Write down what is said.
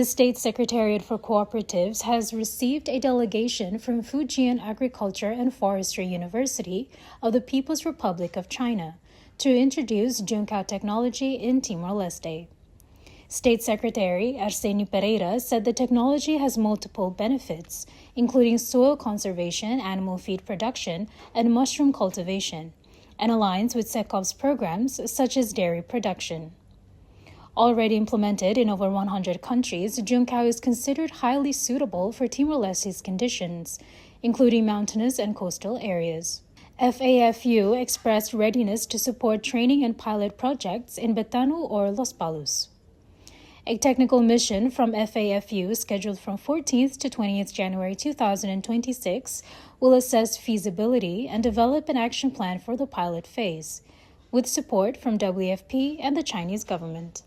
The State Secretariat for Cooperatives has received a delegation from Fujian Agriculture and Forestry University of the People's Republic of China to introduce Juncao technology in Timor-Leste. State Secretary Arsenio Pereira said the technology has multiple benefits, including soil conservation, animal feed production, and mushroom cultivation, and aligns with SEKoop's programs such as dairy production. Already implemented in over 100 countries, Juncao is considered highly suitable for Timor-Leste's conditions, including mountainous and coastal areas. FAFU expressed readiness to support training and pilot projects in Betanu or Los Palos. A technical mission from FAFU scheduled from 14th to 20th January 2026 will assess feasibility and develop an action plan for the pilot phase, with support from WFP and the Chinese government.